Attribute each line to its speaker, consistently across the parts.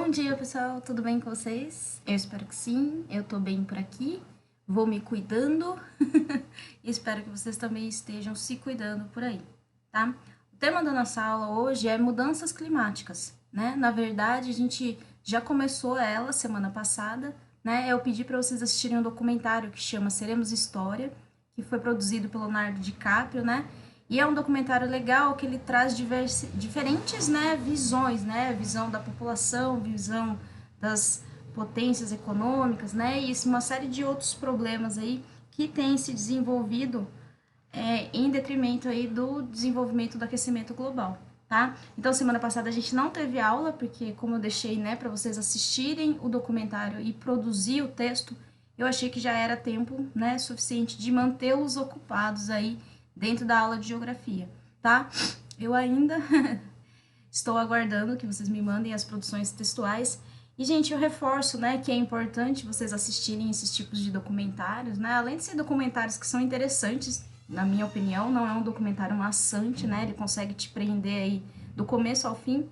Speaker 1: Bom dia, pessoal, tudo bem com vocês? Eu espero que sim, eu tô bem por aqui, vou me cuidando e espero que vocês também estejam se cuidando por aí, tá? O tema da nossa aula hoje é mudanças climáticas, né? Na verdade, a gente já começou ela semana passada, né? Eu pedi para vocês assistirem um documentário que chama Seremos História, que foi produzido pelo Leonardo DiCaprio, né? E é um documentário legal que ele traz diferentes, né, visões, né? Visão da população, visão das potências econômicas, né? E uma série de outros problemas aí que têm se desenvolvido em detrimento aí do desenvolvimento do aquecimento global, tá? Então, semana passada a gente não teve aula, porque como eu deixei, né, para vocês assistirem o documentário e produzir o texto, eu achei que já era tempo, né, suficiente de mantê-los ocupados aí dentro da aula de geografia, tá? Eu ainda estou aguardando que vocês me mandem as produções textuais. E, gente, eu reforço, né, que é importante vocês assistirem esses tipos de documentários, né? Além de ser documentários que são interessantes, na minha opinião, não é um documentário maçante, né? Ele consegue te prender aí do começo ao fim.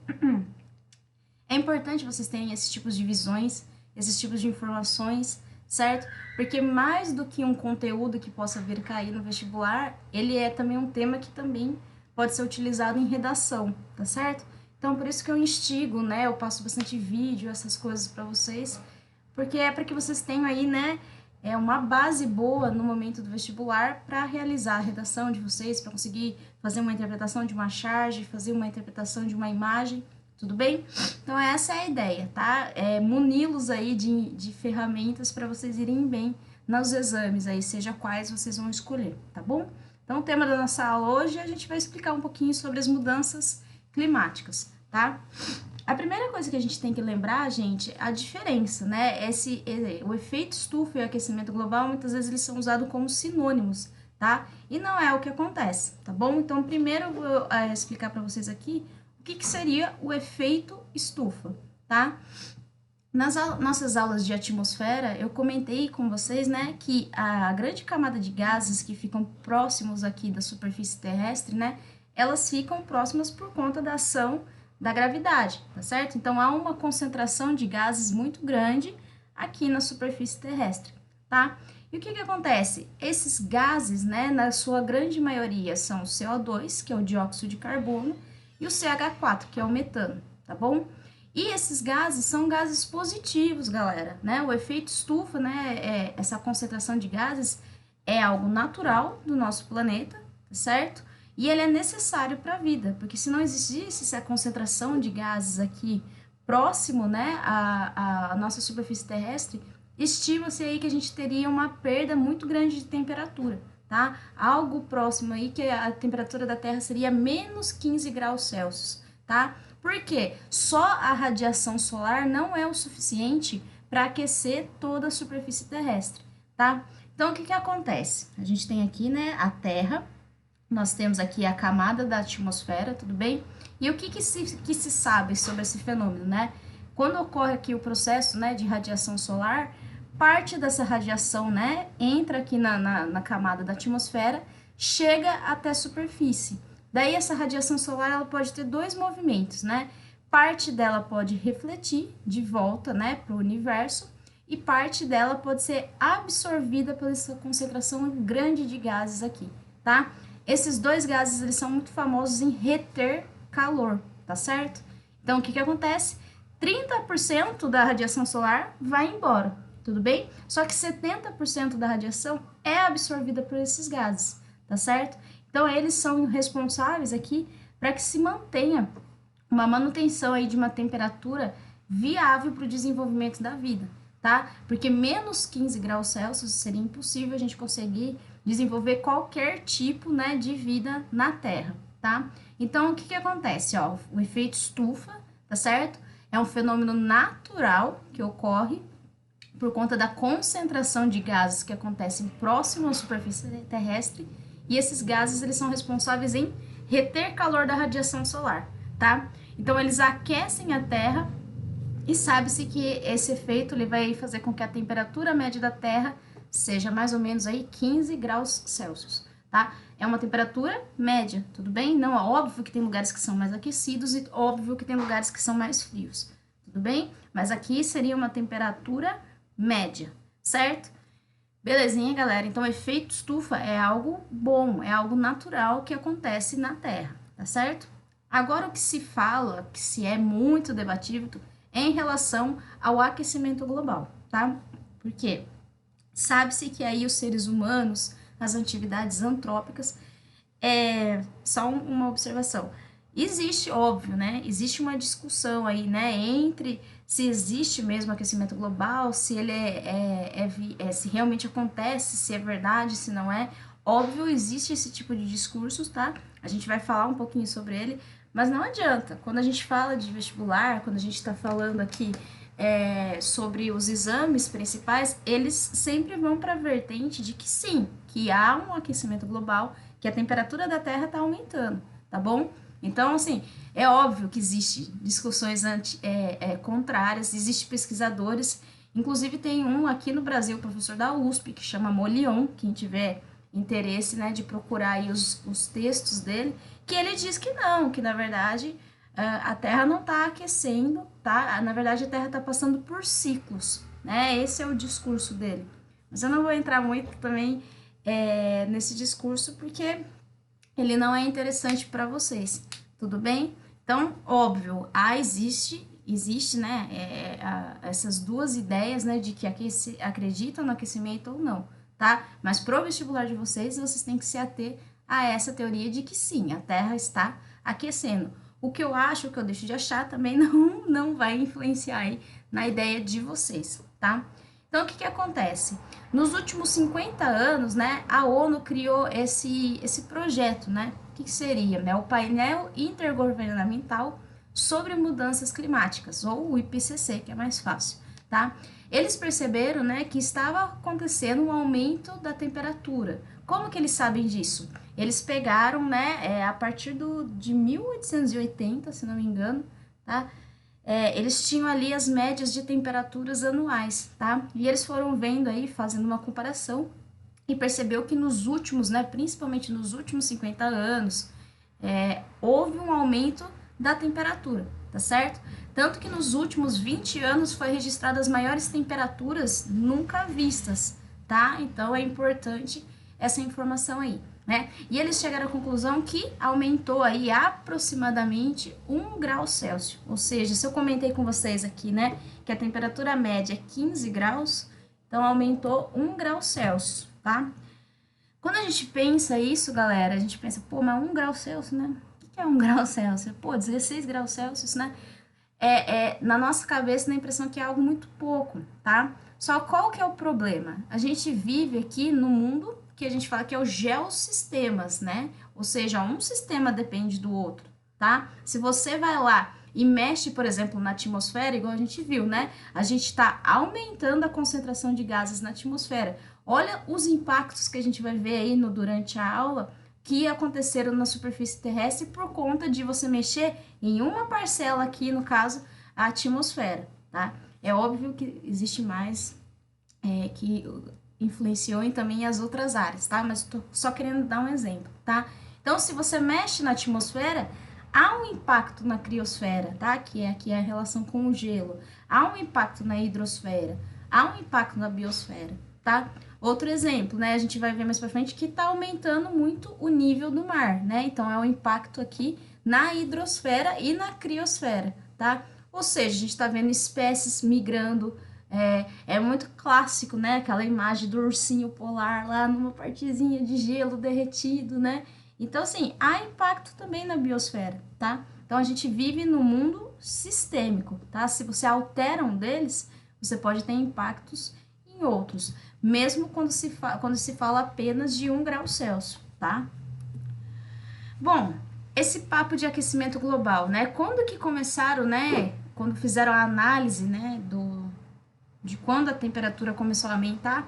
Speaker 1: É importante vocês terem esses tipos de visões, esses tipos de informações, certo? Porque mais do que um conteúdo que possa vir cair no vestibular, ele é também um tema que também pode ser utilizado em redação, tá certo? Então, por isso que eu instigo, né? Eu passo bastante vídeo, essas coisas para vocês, porque é para que vocês tenham aí, né, uma base boa no momento do vestibular para realizar a redação de vocês, para conseguir fazer uma interpretação de uma charge, fazer uma interpretação de uma imagem, tudo bem? Então, essa é a ideia, tá? Muni-los aí de ferramentas para vocês irem bem nos exames aí, seja quais vocês vão escolher, tá bom? Então, o tema da nossa aula hoje, a gente vai explicar um pouquinho sobre as mudanças climáticas, tá? A primeira coisa que a gente tem que lembrar, gente, é a diferença, né? O efeito estufa e o aquecimento global, muitas vezes eles são usados como sinônimos, tá? E não é o que acontece, tá bom? Então, primeiro eu vou explicar para vocês aqui o que seria o efeito estufa, tá? Nas nossas aulas de atmosfera, eu comentei com vocês, né, que a grande camada de gases que ficam próximos aqui da superfície terrestre, né, elas ficam próximas por conta da ação da gravidade, tá certo? Então, há uma concentração de gases muito grande aqui na superfície terrestre, tá? E o que acontece? Esses gases, né, na sua grande maioria, são o CO2, que é o dióxido de carbono, e o CH4, que é o metano, tá bom? E esses gases são gases positivos, galera, né? O efeito estufa, né, essa concentração de gases é algo natural do nosso planeta, tá certo? E ele é necessário para a vida, porque se não existisse essa concentração de gases aqui próximo, né, à nossa superfície terrestre, estima-se aí que a gente teria uma perda muito grande de temperatura, tá? Algo próximo aí que a temperatura da Terra seria menos 15 graus Celsius, tá? Porque só a radiação solar não é o suficiente para aquecer toda a superfície terrestre, tá? Então, o que acontece? A gente tem aqui, né, a Terra, nós temos aqui a camada da atmosfera, tudo bem? E o que se sabe sobre esse fenômeno, né? Quando ocorre aqui o processo, né, de radiação solar, parte dessa radiação, né, entra aqui na camada da atmosfera, chega até a superfície. Daí, essa radiação solar, ela pode ter dois movimentos, né? Parte dela pode refletir de volta, né, para o universo, e parte dela pode ser absorvida pela essa concentração grande de gases aqui, tá? Esses dois gases, eles são muito famosos em reter calor, tá certo? Então, o que acontece? 30% da radiação solar vai embora, tudo bem? Só que 70% da radiação é absorvida por esses gases, tá certo? Então, eles são responsáveis aqui para que se mantenha uma manutenção aí de uma temperatura viável para o desenvolvimento da vida, tá? Porque menos 15 graus Celsius seria impossível a gente conseguir desenvolver qualquer tipo, né, de vida na Terra, tá? Então, o que acontece? Ó, o efeito estufa, tá certo? É um fenômeno natural que ocorre por conta da concentração de gases que acontecem próximo à superfície terrestre, e esses gases, eles são responsáveis em reter calor da radiação solar, tá? Então, eles aquecem a Terra e sabe-se que esse efeito ele vai fazer com que a temperatura média da Terra seja mais ou menos aí 15 graus Celsius, tá? É uma temperatura média, tudo bem? Não é óbvio que tem lugares que são mais aquecidos e óbvio que tem lugares que são mais frios, tudo tudo bem? Mas aqui seria uma temperatura média, certo? Belezinha, galera? Então, efeito estufa é algo bom, é algo natural que acontece na Terra, tá certo? Agora, o que se fala, que se é muito debatido, é em relação ao aquecimento global, tá? Por quê? Sabe-se que aí os seres humanos, as atividades antrópicas, só uma observação. Existe, óbvio, né? Existe uma discussão aí, né? Entre se existe mesmo aquecimento global, se ele se realmente acontece, se é verdade, se não é. Óbvio, existe esse tipo de discursos, tá? A gente vai falar um pouquinho sobre ele, mas não adianta. Quando a gente fala de vestibular, quando a gente está falando aqui sobre os exames principais, eles sempre vão para a vertente de que sim, que há um aquecimento global, que a temperatura da Terra está aumentando, tá bom? Então, assim, é óbvio que existe discussões contrárias, existem pesquisadores, inclusive tem um aqui no Brasil, professor da USP, que chama Molion, quem tiver interesse, né, de procurar aí os textos dele, que ele diz que não, que na verdade a Terra não está aquecendo, tá? Na verdade, a Terra está passando por ciclos, né? Esse é o discurso dele. Mas eu não vou entrar muito também nesse discurso, porque ele não é interessante para vocês, tudo bem? Então, óbvio, existe, né, essas duas ideias, né, de que acreditam no aquecimento ou não, tá? Mas pro vestibular de vocês têm que se ater a essa teoria de que sim, a Terra está aquecendo. O que eu acho, o que eu deixo de achar, também não vai influenciar aí na ideia de vocês, tá? Então, o que acontece? Nos últimos 50 anos, né, a ONU criou esse projeto, né? O que seria? Né, o Painel Intergovernamental sobre Mudanças Climáticas, ou o IPCC, que é mais fácil, tá? Eles perceberam, né, que estava acontecendo um aumento da temperatura. Como que eles sabem disso? Eles pegaram, né, a partir de 1880, se não me engano, tá? Eles tinham ali as médias de temperaturas anuais, tá? E eles foram vendo aí, fazendo uma comparação, e percebeu que nos últimos, né, principalmente nos últimos 50 anos, houve um aumento da temperatura, tá certo? Tanto que nos últimos 20 anos foi registrado as maiores temperaturas nunca vistas, tá? Então é importante essa informação aí, né? E eles chegaram à conclusão que aumentou aí aproximadamente 1 grau Celsius. Ou seja, se eu comentei com vocês aqui, né, que a temperatura média é 15 graus, então aumentou 1 grau Celsius, tá? Quando a gente pensa isso, galera, a gente pensa, pô, mas 1 grau Celsius, né? O que é 1 grau Celsius? Pô, 16 graus Celsius, né? Na nossa cabeça, dá a impressão que é algo muito pouco, tá? Só qual que é o problema? A gente vive aqui no mundo que a gente fala que é os geossistemas, né? Ou seja, um sistema depende do outro, tá? Se você vai lá e mexe, por exemplo, na atmosfera, igual a gente viu, né? A gente está aumentando a concentração de gases na atmosfera. Olha os impactos que a gente vai ver aí durante a aula que aconteceram na superfície terrestre por conta de você mexer em uma parcela aqui, no caso, a atmosfera, tá? É óbvio que existe mais que influenciou em também as outras áreas, tá? Mas tô só querendo dar um exemplo, tá? Então, se você mexe na atmosfera, há um impacto na criosfera, tá? Que é aqui a relação com o gelo. Há um impacto na hidrosfera, há um impacto na biosfera, tá? Outro exemplo, né? A gente vai ver mais pra frente que tá aumentando muito o nível do mar, né? Então, é um impacto aqui na hidrosfera e na criosfera, tá? Ou seja, a gente tá vendo espécies migrando. É muito clássico, né? Aquela imagem do ursinho polar lá numa partezinha de gelo derretido, né? Então, assim, há impacto também na biosfera, tá? Então, a gente vive num mundo sistêmico, tá? Se você altera um deles, você pode ter impactos em outros, mesmo quando se fala apenas de 1 grau Celsius, tá? Bom, esse papo de aquecimento global, né? Quando que começaram, né? Quando fizeram a análise, né, de quando a temperatura começou a aumentar,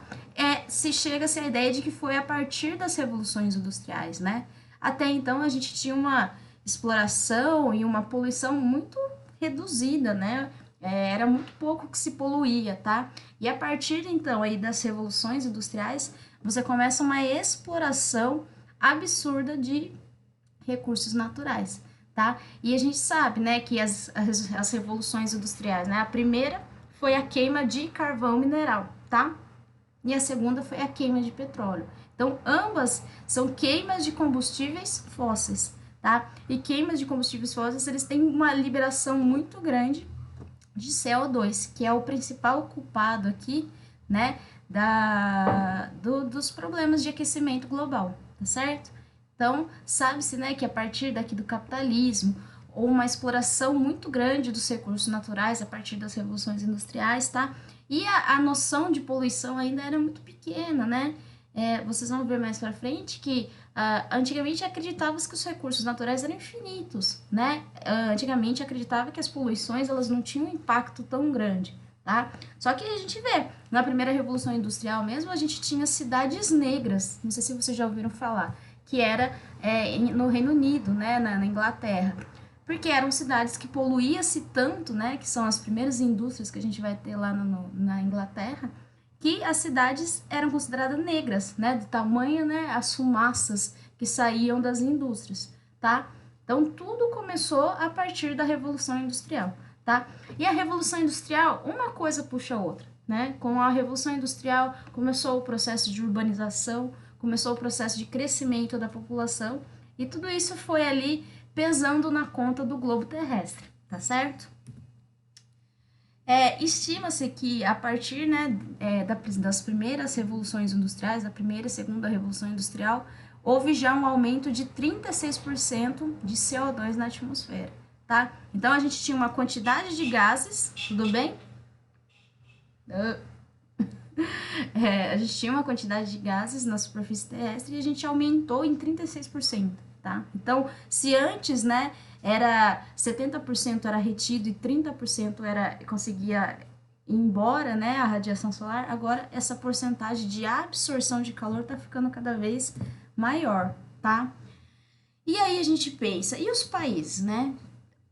Speaker 1: se chega-se à ideia de que foi a partir das revoluções industriais, né? Até então a gente tinha uma exploração e uma poluição muito reduzida, né? Era muito pouco que se poluía, tá? E a partir então aí das revoluções industriais, você começa uma exploração absurda de recursos naturais, tá? E a gente sabe, né, que as revoluções industriais, né, a primeira foi a queima de carvão mineral, tá? E a segunda foi a queima de petróleo. Então, ambas são queimas de combustíveis fósseis, tá? E queimas de combustíveis fósseis, eles têm uma liberação muito grande de CO2, que é o principal culpado aqui, né, dos problemas de aquecimento global, tá certo? Então, sabe-se, né, que a partir daqui do capitalismo, ou uma exploração muito grande dos recursos naturais a partir das revoluções industriais, tá? E a noção de poluição ainda era muito pequena, né? Vocês vão ver mais para frente que antigamente acreditava-se que os recursos naturais eram infinitos, né? Antigamente acreditava que as poluições elas não tinham um impacto tão grande, tá? Só que a gente vê, na primeira revolução industrial mesmo, a gente tinha cidades negras, não sei se vocês já ouviram falar, que era no Reino Unido, né, na Inglaterra, porque eram cidades que poluía-se tanto, né, que são as primeiras indústrias que a gente vai ter lá na Inglaterra, que as cidades eram consideradas negras, né, de tamanho, né, as fumaças que saíam das indústrias, tá? Então, tudo começou a partir da Revolução Industrial, tá? E a Revolução Industrial, uma coisa puxa a outra, né? Com a Revolução Industrial, começou o processo de urbanização, começou o processo de crescimento da população, e tudo isso foi ali pesando na conta do globo terrestre, tá certo? Estima-se que a partir, né, das primeiras revoluções industriais, da primeira e segunda revolução industrial, houve já um aumento de 36% de CO2 na atmosfera, tá? Então a gente tinha uma quantidade de gases, tudo bem? A gente tinha uma quantidade de gases na superfície terrestre e a gente aumentou em 36%, tá? Então, se antes, né, era 70% era retido e 30% conseguia ir embora, né, a radiação solar, agora essa porcentagem de absorção de calor tá ficando cada vez maior, tá? E aí a gente pensa, e os países, né?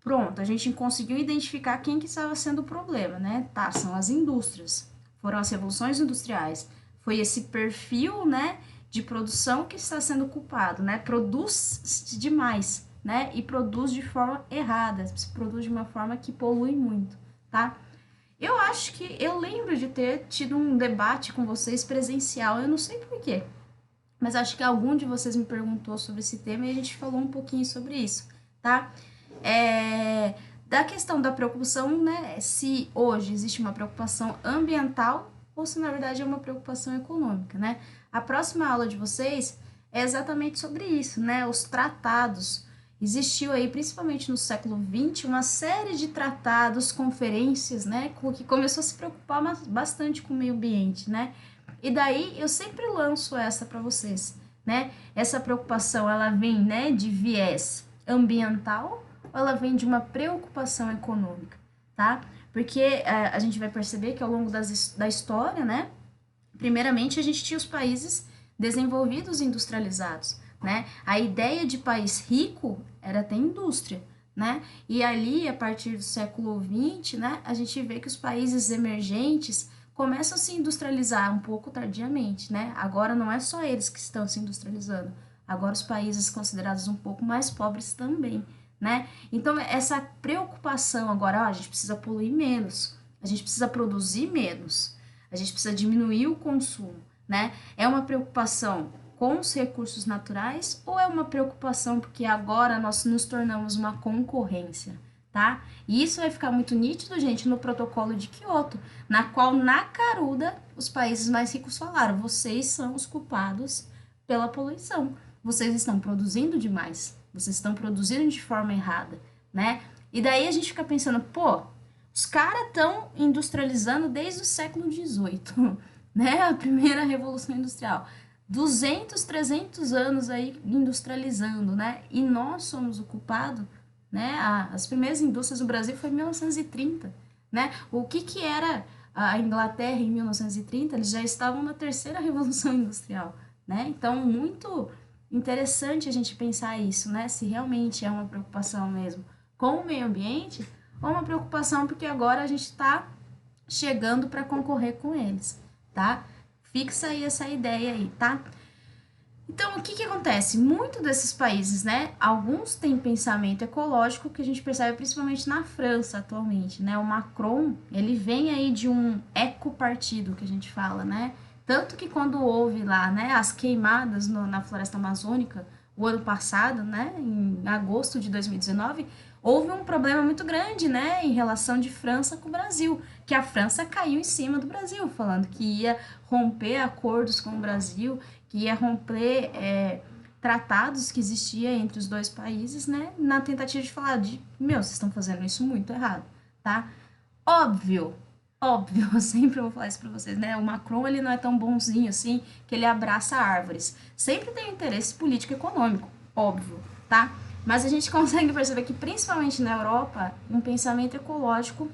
Speaker 1: Pronto, a gente conseguiu identificar quem que estava sendo o problema, né? Tá, são as indústrias. Foram as revoluções industriais. Foi esse perfil, né, de produção que está sendo culpado, né? Produz demais, né? E produz de forma errada, se produz de uma forma que polui muito, tá? Eu acho que eu lembro de ter tido um debate com vocês presencial, eu não sei por quê, mas acho que algum de vocês me perguntou sobre esse tema e a gente falou um pouquinho sobre isso, tá? Da questão da preocupação, né? Se hoje existe uma preocupação ambiental ou se na verdade é uma preocupação econômica, né? A próxima aula de vocês é exatamente sobre isso, né? Os tratados. Existiu aí, principalmente no século XX, uma série de tratados, conferências, né? Que começou a se preocupar bastante com o meio ambiente, né? E daí eu sempre lanço essa para vocês, né? Essa preocupação, ela vem, né, de viés ambiental ou ela vem de uma preocupação econômica, tá? Porque a gente vai perceber que ao longo da história, né, primeiramente a gente tinha os países desenvolvidos e industrializados, né? A ideia de país rico era ter indústria, né? E ali, a partir do século XX, né, a gente vê que os países emergentes começam a se industrializar um pouco tardiamente, né? Agora não é só eles que estão se industrializando, agora os países considerados um pouco mais pobres também, né? Então, essa preocupação agora, a gente precisa poluir menos, a gente precisa produzir menos, a gente precisa diminuir o consumo, né? É uma preocupação com os recursos naturais ou é uma preocupação porque agora nós nos tornamos uma concorrência, tá? E isso vai ficar muito nítido, gente, no protocolo de Kyoto, na qual, na caruda, os países mais ricos falaram: vocês são os culpados pela poluição, vocês estão produzindo demais, vocês estão produzindo de forma errada, né? E daí a gente fica pensando, pô, os caras estão industrializando desde o século XVIII, né? A primeira revolução industrial. 200, 300 anos aí industrializando, né? E nós somos o culpado, né? As primeiras indústrias do Brasil foi em 1930, né? O que era a Inglaterra em 1930? Eles já estavam na terceira revolução industrial, né? Então, muito interessante a gente pensar isso, né? Se realmente é uma preocupação mesmo com o meio ambiente ou uma preocupação porque agora a gente está chegando para concorrer com eles, tá? Fixa aí essa ideia aí, tá? Então, o que que acontece? Muito desses países, né? Alguns têm pensamento ecológico que a gente percebe principalmente na França atualmente, né? O Macron, ele vem aí de um ecopartido que a gente fala, né? Tanto que quando houve lá, né, as queimadas na floresta amazônica, o ano passado, né, em agosto de 2019, houve um problema muito grande, né, em relação de França com o Brasil, que a França caiu em cima do Brasil, falando que ia romper acordos com o Brasil, que ia romper tratados que existia entre os dois países, né, na tentativa de falar de, meu, vocês estão fazendo isso muito errado, tá? Óbvio, óbvio, eu sempre vou falar isso pra vocês, né? O Macron, ele não é tão bonzinho assim, que ele abraça árvores. Sempre tem interesse político e econômico, óbvio, tá? Mas a gente consegue perceber que, principalmente na Europa, um pensamento ecológico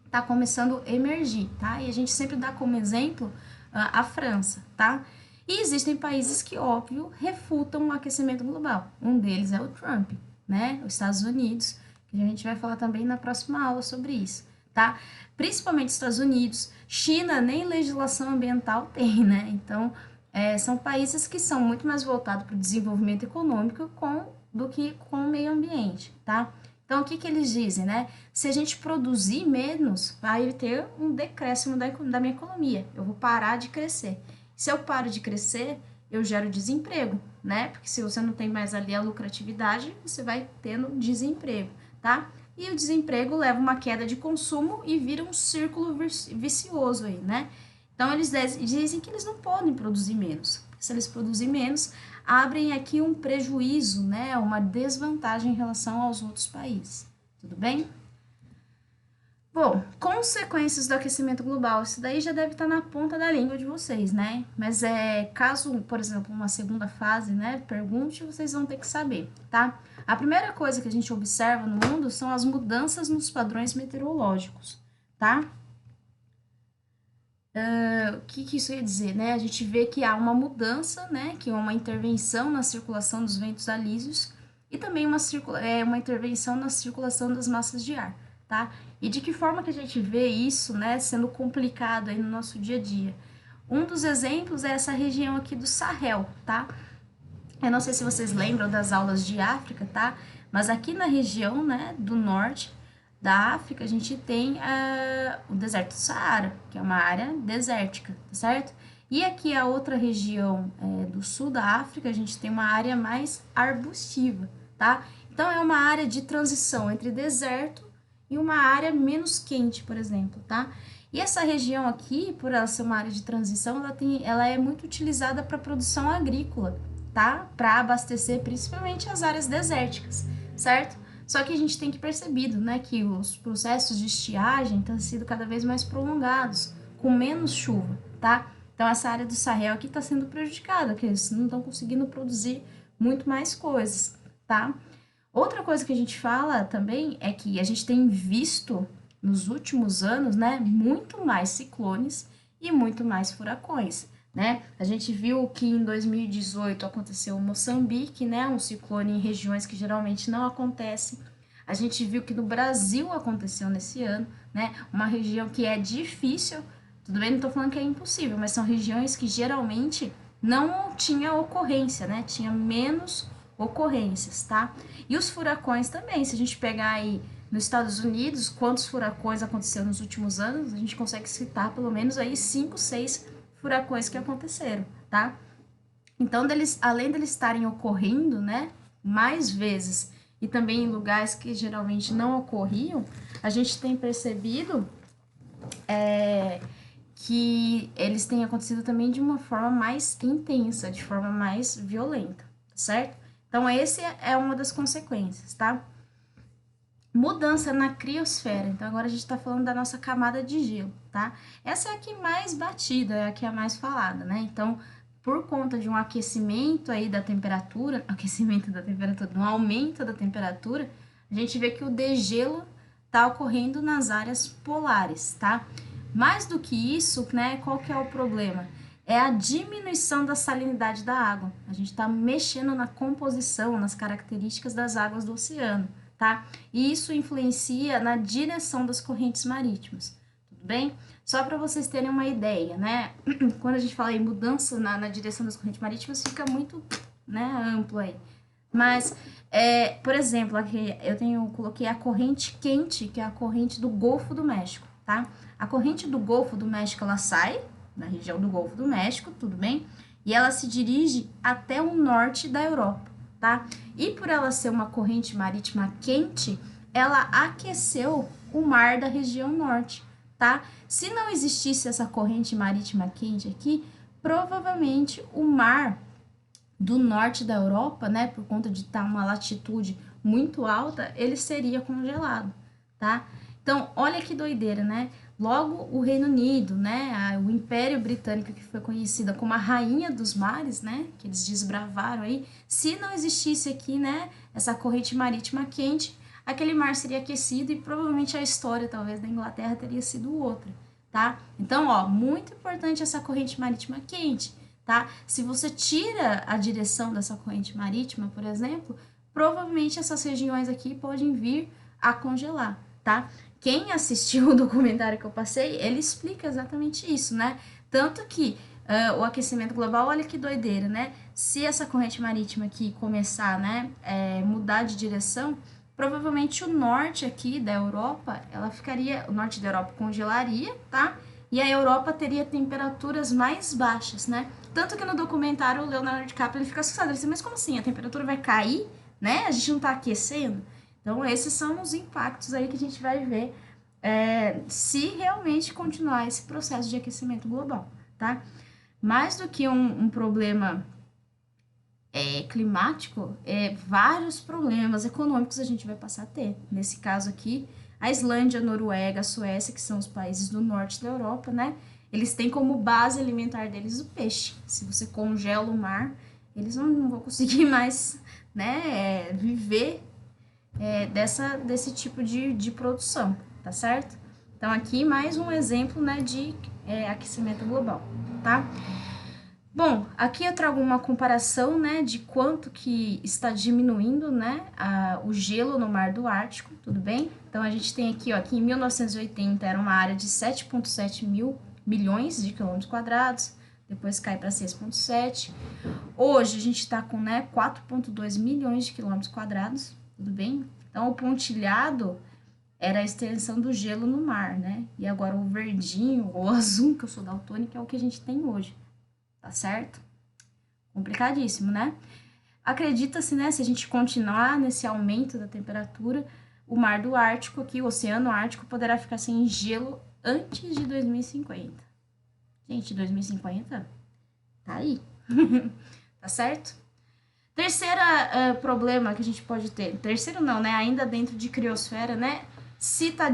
Speaker 1: está começando a emergir, tá? E a gente sempre dá como exemplo a França, tá? E existem países que, óbvio, refutam o aquecimento global. Um deles é o Trump, né? Os Estados Unidos, que a gente vai falar também na próxima aula sobre isso, tá? Principalmente Estados Unidos, China nem legislação ambiental tem, né? Então, são países que são muito mais voltados para o desenvolvimento econômico do que com o meio ambiente, tá? Então, o que que eles dizem, né? Se a gente produzir menos, vai ter um decréscimo da minha economia. Eu vou parar de crescer. Se eu paro de crescer, eu gero desemprego, né? Porque se você não tem mais ali a lucratividade, você vai tendo desemprego, tá? E o desemprego leva uma queda de consumo e vira um círculo vicioso aí, né? Então, eles dizem que eles não podem produzir menos. Se eles produzirem menos, abrem aqui um prejuízo, né, uma desvantagem em relação aos outros países. Tudo bem? Bom, consequências do aquecimento global, isso daí já deve estar na ponta da língua de vocês, né? Mas caso, por exemplo, uma segunda fase, né, pergunte, vocês vão ter que saber, tá? A primeira coisa que a gente observa no mundo são as mudanças nos padrões meteorológicos, tá? O que que isso ia dizer, né? A gente vê que há uma mudança, né? Que é uma intervenção na circulação dos ventos alísios e também uma intervenção na circulação das massas de ar, tá? E de que forma que a gente vê isso, né? Sendo complicado aí no nosso dia a dia. Um dos exemplos é essa região aqui do Sahel, tá? Eu não sei se vocês lembram das aulas de África, tá? Mas aqui na região, né, do norte da África, a gente tem o deserto do Saara, que é uma área desértica, tá certo? E aqui a outra região do sul da África, a gente tem uma área mais arbustiva, tá? Então é uma área de transição entre deserto e uma área menos quente, por exemplo, tá? E essa região aqui, por ela ser uma área de transição, ela é muito utilizada para produção agrícola, tá? Para abastecer principalmente as áreas desérticas, certo? Só que a gente tem que percebido, né, que os processos de estiagem têm sido cada vez mais prolongados, com menos chuva, tá? Então essa área do Sahel aqui está sendo prejudicada, porque eles não estão conseguindo produzir muito mais coisas, tá? Outra coisa que a gente fala também é que a gente tem visto nos últimos anos, né, muito mais ciclones e muito mais furacões, né? A gente viu que em 2018 aconteceu em Moçambique, né, um ciclone em regiões que geralmente não acontecem. A gente viu que no Brasil aconteceu nesse ano, né, uma região que é difícil, tudo bem, não estou falando que é impossível, mas são regiões que geralmente não tinha ocorrência, né, tinha menos ocorrências, tá? E os furacões também, se a gente pegar aí nos Estados Unidos, quantos furacões aconteceram nos últimos anos, a gente consegue citar pelo menos aí 5, 6 furacões que aconteceram, tá? Então, além deles estarem ocorrendo, né, mais vezes e também em lugares que geralmente não ocorriam, a gente tem percebido que eles têm acontecido também de uma forma mais intensa, de forma mais violenta, certo? Então, esse é uma das consequências, tá? Mudança na criosfera. Então, agora a gente está falando da nossa camada de gelo, tá? Essa é a que mais batida, é a que é a mais falada, né? Então, por conta de um aquecimento aí da temperatura, um aumento da temperatura, a gente vê que o degelo está ocorrendo nas áreas polares, tá? Mais do que isso, né? Qual que é o problema? É a diminuição da salinidade da água. A gente está mexendo na composição, nas características das águas do oceano, tá? E isso influencia na direção das correntes marítimas, tudo bem? Só para vocês terem uma ideia, né? Quando a gente fala em mudança na direção das correntes marítimas, fica muito, né, amplo aí. Mas, por exemplo, aqui coloquei a corrente quente, que é a corrente do Golfo do México, tá? A corrente do Golfo do México, ela sai na região do Golfo do México, tudo bem? E ela se dirige até o norte da Europa, tá? E por ela ser uma corrente marítima quente, ela aqueceu o mar da região norte, tá? Se não existisse essa corrente marítima quente aqui, provavelmente o mar do norte da Europa, né, por conta de estar uma latitude muito alta, ele seria congelado, tá? Então, olha que doideira, né? Logo, o Reino Unido, né, o Império Britânico, que foi conhecida como a Rainha dos Mares, né, que eles desbravaram aí, se não existisse aqui, né, essa corrente marítima quente, aquele mar seria aquecido e provavelmente a história, talvez, da Inglaterra teria sido outra, tá? Então, ó, muito importante essa corrente marítima quente, tá? Se você tira a direção dessa corrente marítima, por exemplo, provavelmente essas regiões aqui podem vir a congelar, tá? Quem assistiu o documentário que eu passei, ele explica exatamente isso, né? Tanto que o aquecimento global, olha que doideira, né? Se essa corrente marítima aqui começar, né, mudar de direção, provavelmente o norte aqui da Europa, o norte da Europa congelaria, tá? E a Europa teria temperaturas mais baixas, né? Tanto que no documentário o Leonardo DiCaprio ele fica assustado, ele diz, mas como assim? A temperatura vai cair, né? A gente não tá aquecendo? Então esses são os impactos aí que a gente vai ver se realmente continuar esse processo de aquecimento global, tá? Mais do que um problema climático, vários problemas econômicos a gente vai passar a ter. Nesse caso aqui, a Islândia, a Noruega, a Suécia, que são os países do norte da Europa, né? Eles têm como base alimentar deles o peixe. Se você congela o mar, eles não vão conseguir mais, né, viver desse tipo de produção, tá certo? Então, aqui mais um exemplo, né, de aquecimento global, tá? Bom, aqui eu trago uma comparação, né, de quanto que está diminuindo, né, o gelo no Mar do Ártico, tudo bem? Então, a gente tem aqui, ó, que em 1980 era uma área de 7,7 mil milhões de quilômetros quadrados, depois cai para 6,7. Hoje, a gente está com, né, 4,2 milhões de quilômetros quadrados, tudo bem? Então, o pontilhado era a extensão do gelo no mar, né? E agora o verdinho, ou azul, que eu sou daltônica, é o que a gente tem hoje. Tá certo? Complicadíssimo, né? Acredita-se, né, se a gente continuar nesse aumento da temperatura, o mar do Ártico aqui, o Oceano Ártico, poderá ficar sem gelo antes de 2050. Gente, 2050? Tá aí. Tá certo? Terceira problema que a gente pode ter. Terceiro não, né? Ainda dentro de criosfera, né? Se tá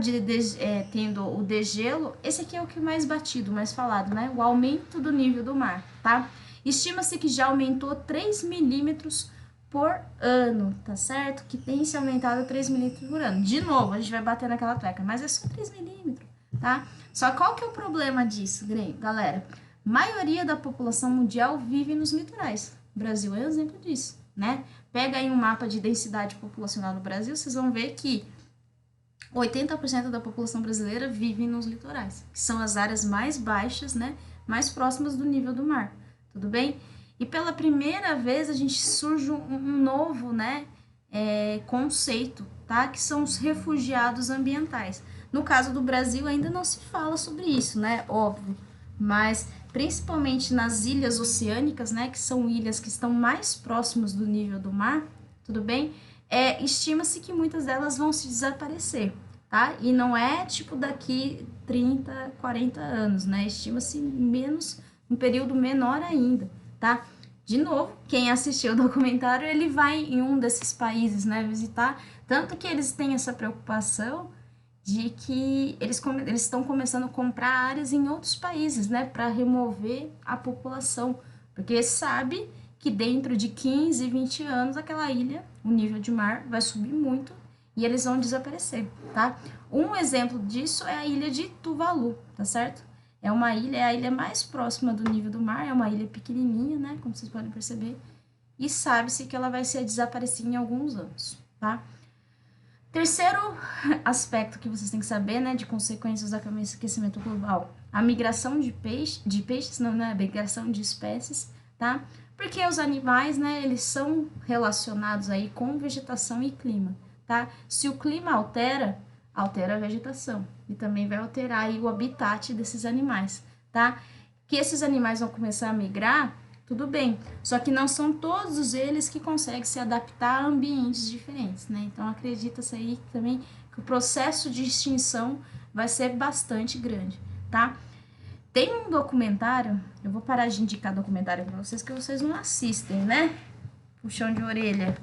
Speaker 1: tendo o degelo, esse aqui é o que mais batido, mais falado, né? O aumento do nível do mar, tá? Estima-se que já aumentou 3 milímetros por ano, tá certo? Que tem se aumentado 3 milímetros por ano. De novo, a gente vai bater naquela tecla, mas é só 3 milímetros, tá? Só qual que é o problema disso, galera? Maioria da população mundial vive nos litorais. O Brasil é um exemplo disso, né? Pega aí um mapa de densidade populacional no Brasil, vocês vão ver que 80% da população brasileira vive nos litorais, que são as áreas mais baixas, né, mais próximas do nível do mar, tudo bem? E pela primeira vez a gente surge um novo, né, conceito, tá, que são os refugiados ambientais. No caso do Brasil ainda não se fala sobre isso, né, óbvio, mas principalmente nas ilhas oceânicas, né, que são ilhas que estão mais próximas do nível do mar, tudo bem? Estima-se que muitas delas vão se desaparecer, tá? E não é tipo daqui 30, 40 anos, né? Estima-se um período menor ainda, tá? De novo, quem assistiu o documentário, ele vai em um desses países, né, visitar, tanto que eles têm essa preocupação de que eles estão começando a comprar áreas em outros países, né, para remover a população, porque sabe que dentro de 15, 20 anos aquela ilha, o nível de mar vai subir muito e eles vão desaparecer, tá? Um exemplo disso é a ilha de Tuvalu, tá certo? É a ilha mais próxima do nível do mar, é uma ilha pequenininha, né, como vocês podem perceber, e sabe-se que ela vai ser desaparecida em alguns anos, tá? Terceiro aspecto que vocês têm que saber, né, de consequências do aquecimento global, a migração de peixes, não é migração de espécies, tá? Porque os animais, né, eles são relacionados aí com vegetação e clima, tá? Se o clima altera a vegetação e também vai alterar aí o habitat desses animais, tá? Que esses animais vão começar a migrar, tudo bem, só que não são todos eles que conseguem se adaptar a ambientes diferentes, né? Então acredita-se aí também que o processo de extinção vai ser bastante grande, tá? Tem um documentário, eu vou parar de indicar documentário para vocês, que vocês não assistem, né? Puxão de orelha.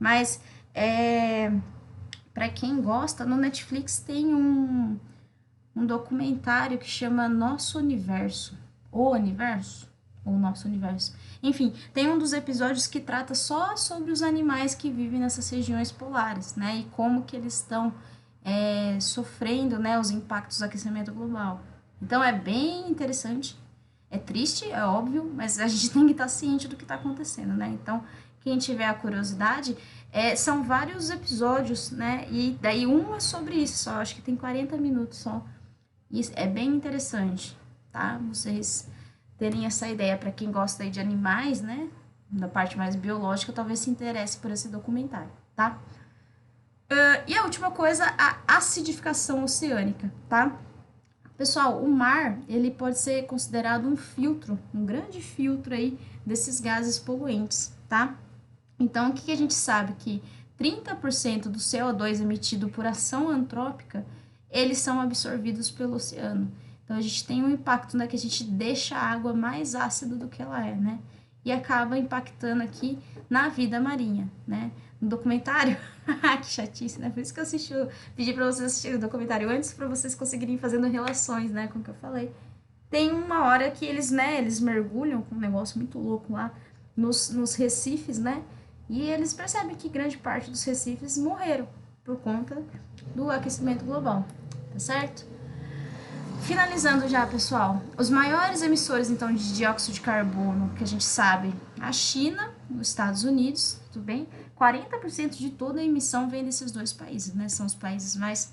Speaker 1: Mas, para quem gosta, no Netflix tem um documentário que chama Nosso Universo. O Universo? Ou Nosso Universo. Enfim, tem um dos episódios que trata só sobre os animais que vivem nessas regiões polares, né? E como que eles estão sofrendo, né, os impactos do aquecimento global. Então é bem interessante, é triste, é óbvio, mas a gente tem que estar ciente do que está acontecendo, né? Então, quem tiver a curiosidade, são vários episódios, né? E daí um é sobre isso só, acho que tem 40 minutos só. E é bem interessante, tá? Vocês terem essa ideia, para quem gosta aí de animais, né? Da parte mais biológica, talvez se interesse por esse documentário, tá? E a última coisa, a acidificação oceânica, tá? Pessoal, o mar, ele pode ser considerado um filtro, um grande filtro aí desses gases poluentes, tá? Então, o que a gente sabe? Que 30% do CO2 emitido por ação antrópica, eles são absorvidos pelo oceano. Então, a gente tem um impacto, né, que a gente deixa a água mais ácida do que ela é, né? E acaba impactando aqui na vida marinha, né? No documentário, que chatice, né? Por isso que eu pedi para vocês assistirem o documentário antes, para vocês conseguirem fazendo relações, né, com o que eu falei. Tem uma hora que eles, né, eles mergulham com um negócio muito louco lá nos recifes, né? E eles percebem que grande parte dos recifes morreram por conta do aquecimento global, tá certo? Finalizando já, pessoal, os maiores emissores, então, de dióxido de carbono que a gente sabe, a China, os Estados Unidos, tudo bem? 40% de toda a emissão vem desses dois países, né? São os países mais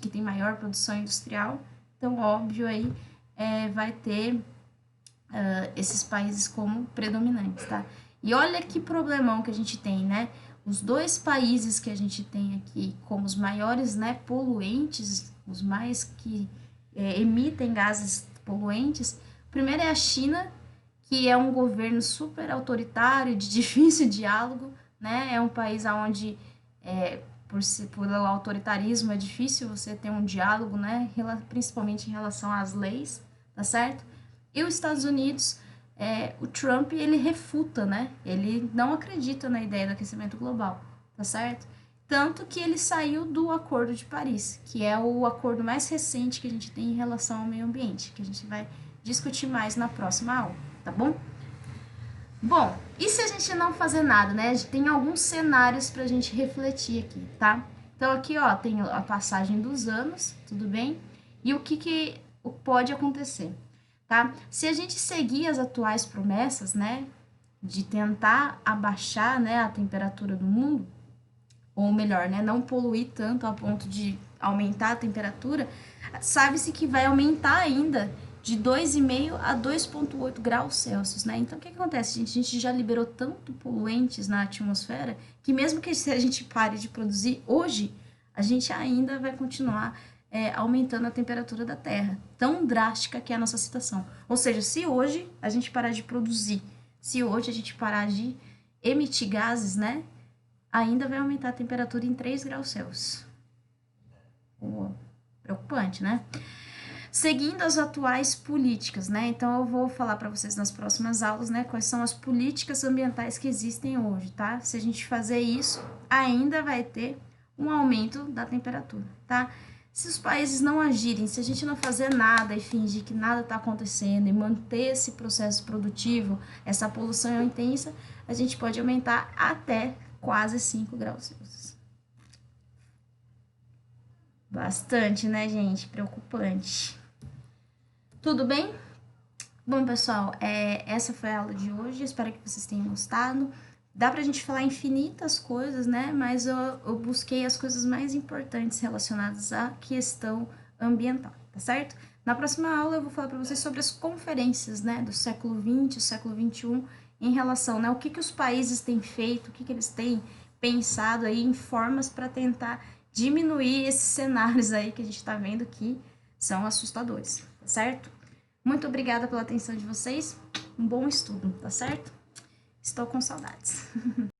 Speaker 1: que tem maior produção industrial, então, óbvio, aí vai ter esses países como predominantes, tá? E olha que problemão que a gente tem, né? Os dois países que a gente tem aqui como os maiores, né, poluentes, os mais que emitem gases poluentes, primeiro é a China, que é um governo super autoritário, de difícil diálogo, né? É um país onde, por o autoritarismo, é difícil você ter um diálogo, né? Principalmente em relação às leis, tá certo? E os Estados Unidos, o Trump, ele refuta, né? Ele não acredita na ideia do aquecimento global, tá certo? Tanto que ele saiu do Acordo de Paris, que é o acordo mais recente que a gente tem em relação ao meio ambiente, que a gente vai discutir mais na próxima aula, tá bom? Bom, e se a gente não fazer nada, né? Tem alguns cenários pra gente refletir aqui, tá? Então aqui, ó, tem a passagem dos anos, tudo bem? E o que pode acontecer, tá? Se a gente seguir as atuais promessas, né, de tentar abaixar, né, a temperatura do mundo, ou melhor, né, não poluir tanto a ponto de aumentar a temperatura, sabe-se que vai aumentar ainda de 2,5 a 2,8 graus Celsius, né? Então, o que acontece, gente? A gente já liberou tanto poluentes na atmosfera que mesmo que a gente pare de produzir hoje, a gente ainda vai continuar aumentando a temperatura da Terra. Tão drástica que é a nossa situação. Ou seja, se hoje a gente parar de produzir, se hoje a gente parar de emitir gases, né? Ainda vai aumentar a temperatura em 3 graus Celsius. Preocupante, né? Seguindo as atuais políticas, né? Então, eu vou falar para vocês nas próximas aulas, né? Quais são as políticas ambientais que existem hoje, tá? Se a gente fazer isso, ainda vai ter um aumento da temperatura, tá? Se os países não agirem, se a gente não fazer nada e fingir que nada está acontecendo e manter esse processo produtivo, essa poluição intensa, a gente pode aumentar até quase 5 graus Celsius. Bastante, né, gente? Preocupante. Tudo bem? Bom, pessoal, essa foi a aula de hoje. Espero que vocês tenham gostado. Dá pra gente falar infinitas coisas, né? Mas eu busquei as coisas mais importantes relacionadas à questão ambiental, tá certo? Na próxima aula eu vou falar para vocês sobre as conferências, né, do século XX, século XXI, em relação, né, o que os países têm feito, o que eles têm pensado aí em formas para tentar diminuir esses cenários aí que a gente está vendo que são assustadores, tá certo? Muito obrigada pela atenção de vocês, um bom estudo, tá certo? Estou com saudades.